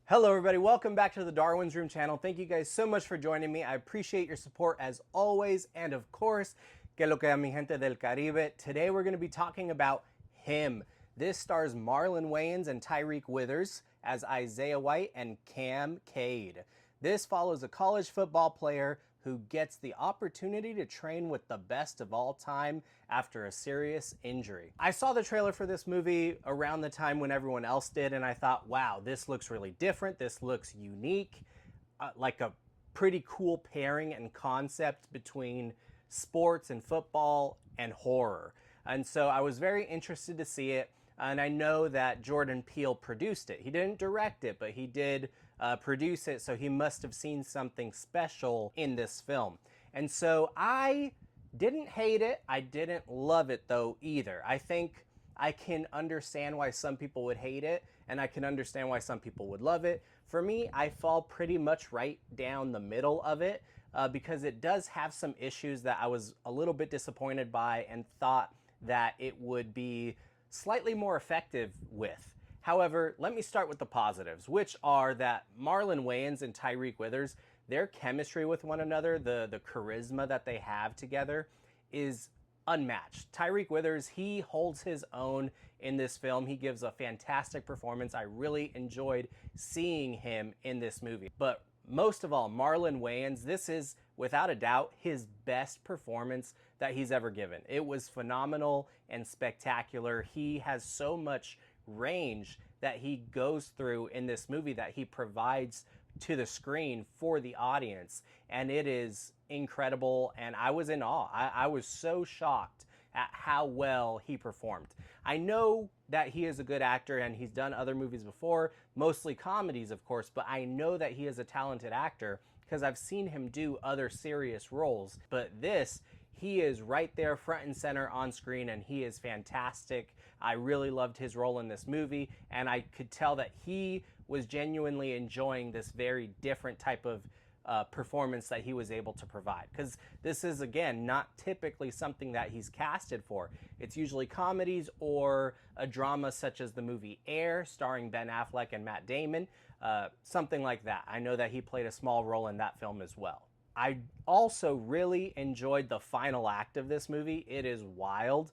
Hello everybody, welcome back to the Darwin's Room channel. Thank you guys so much for joining me. I appreciate your support as always. And of course, que lo que a mi gente del Caribe. Today we're going to be talking about Him. This stars Marlon Wayans and Tyreek Withers as Isaiah White and Cam Cade. This follows a college football player who gets the opportunity to train with the best of all time after a serious injury. I saw the trailer for this movie around the time when everyone else did, and I thought, wow, this looks really different. This looks unique, like a pretty cool pairing and concept between sports and football and horror. And so I was very interested to see it. And I know that Jordan Peele produced it. He didn't direct it, but he did produce it, so he must have seen something special in this film. And so I didn't hate it. I didn't love it, though, either. I think I can understand why some people would hate it, and I can understand why some people would love it. For me, I fall pretty much right down the middle of it because it does have some issues that I was a little bit disappointed by and thought that it would be slightly more effective with. However, let me start with the positives, which are that Marlon Wayans and Tyreek Withers, their chemistry with one another, the charisma that they have together is unmatched. Tyreek Withers, he holds his own in this film. He gives a fantastic performance. I really enjoyed seeing him in this movie. But most of all, Marlon Wayans, this is without a doubt his best performance that he's ever given. It was phenomenal and spectacular. He has so much range that he goes through in this movie that he provides to the screen for the audience, and it is incredible, and I was in awe. I was so shocked at how well he performed. I know that he is a good actor and he's done other movies before, mostly comedies of course, but I know that he is a talented actor because I've seen him do other serious roles. But this, he is right there front and center on screen, and he is fantastic. I really loved his role in this movie, and I could tell that he was genuinely enjoying this very different type of performance that he was able to provide. Because this is, again, not typically something that he's casted for. It's usually comedies or a drama such as the movie Air, starring Ben Affleck and Matt Damon, something like that. I know that he played a small role in that film as well. I also really enjoyed the final act of this movie. It is wild.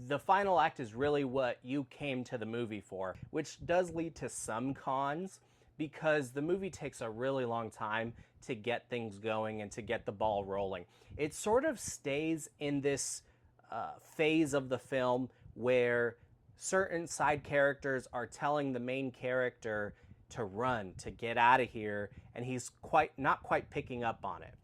The final act is really what you came to the movie for, which does lead to some cons because the movie takes a really long time to get things going and to get the ball rolling. It sort of stays in this phase of the film where certain side characters are telling the main character to run, to get out of here, and he's not quite picking up on it.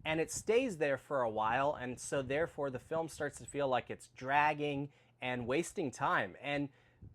And it stays there for a while, and so therefore the film starts to feel like it's dragging and wasting time. And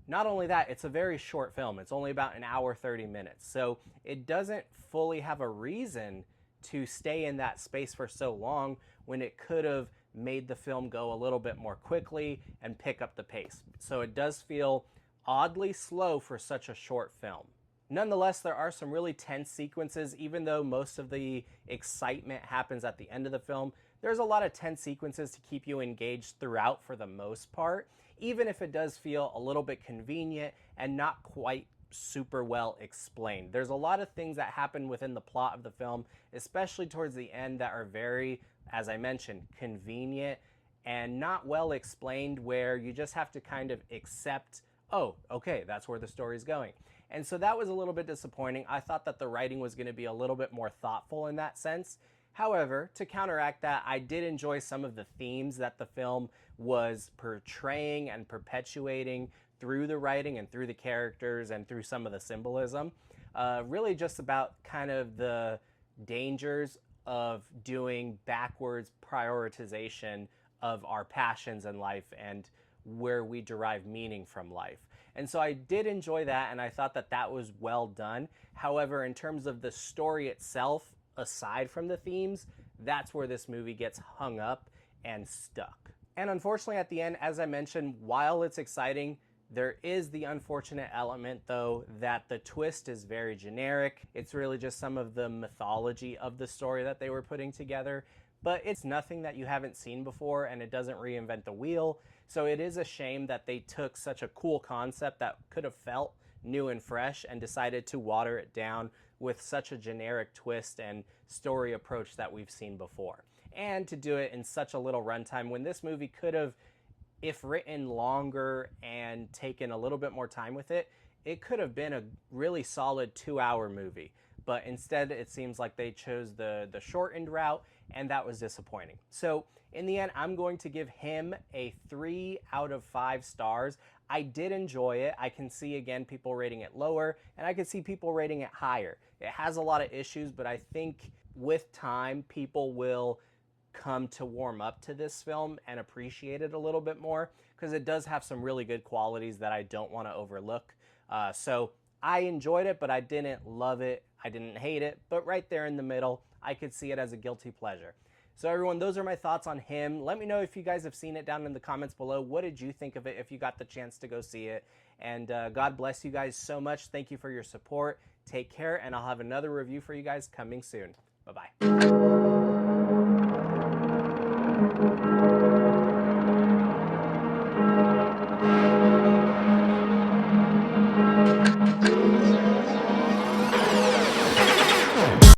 not only that, it's a very short film. It's only about an hour, 30 minutes. So it doesn't fully have a reason to stay in that space for so long when it could have made the film go a little bit more quickly and pick up the pace. So it does feel oddly slow for such a short film. Nonetheless, there are some really tense sequences. Even though most of the excitement happens at the end of the film, there's a lot of tense sequences to keep you engaged throughout for the most part, even if it does feel a little bit convenient and not quite super well explained. There's a lot of things that happen within the plot of the film, especially towards the end, that are very, as I mentioned, convenient and not well explained, where you just have to kind of accept, oh, okay, that's where the story's going. And so that was a little bit disappointing. I thought that the writing was going to be a little bit more thoughtful in that sense. However, to counteract that, I did enjoy some of the themes that the film was portraying and perpetuating through the writing and through the characters and through some of the symbolism. Really just about kind of the dangers of doing backwards prioritization of our passions in life and where we derive meaning from life. And so I did enjoy that, and I thought that that was well done. However, in terms of the story itself, aside from the themes, that's where this movie gets hung up and stuck. And unfortunately at the end, as I mentioned, while it's exciting, there is the unfortunate element, though, that the twist is very generic. It's really just some of the mythology of the story that they were putting together, but it's nothing that you haven't seen before, and it doesn't reinvent the wheel. So it is a shame that they took such a cool concept that could have felt new and fresh and decided to water it down with such a generic twist and story approach that we've seen before. And to do it in such a little runtime when this movie could have, if written longer and taken a little bit more time with it, it could have been a really solid 2-hour movie. But instead, it seems like they chose the shortened route, and that was disappointing. So in the end, I'm going to give him a 3 out of 5 stars. I did enjoy it. I can see, again, people rating it lower, and I can see people rating it higher. It has a lot of issues, but I think with time, people will come to warm up to this film and appreciate it a little bit more, because it does have some really good qualities that I don't want to overlook. So I enjoyed it, but I didn't love it. I didn't hate it, but right there in the middle, I could see it as a guilty pleasure. So everyone, those are my thoughts on Him. Let me know if you guys have seen it down in the comments below. What did you think of it if you got the chance to go see it? And God bless you guys so much. Thank you for your support. Take care, and I'll have another review for you guys coming soon. Bye-bye.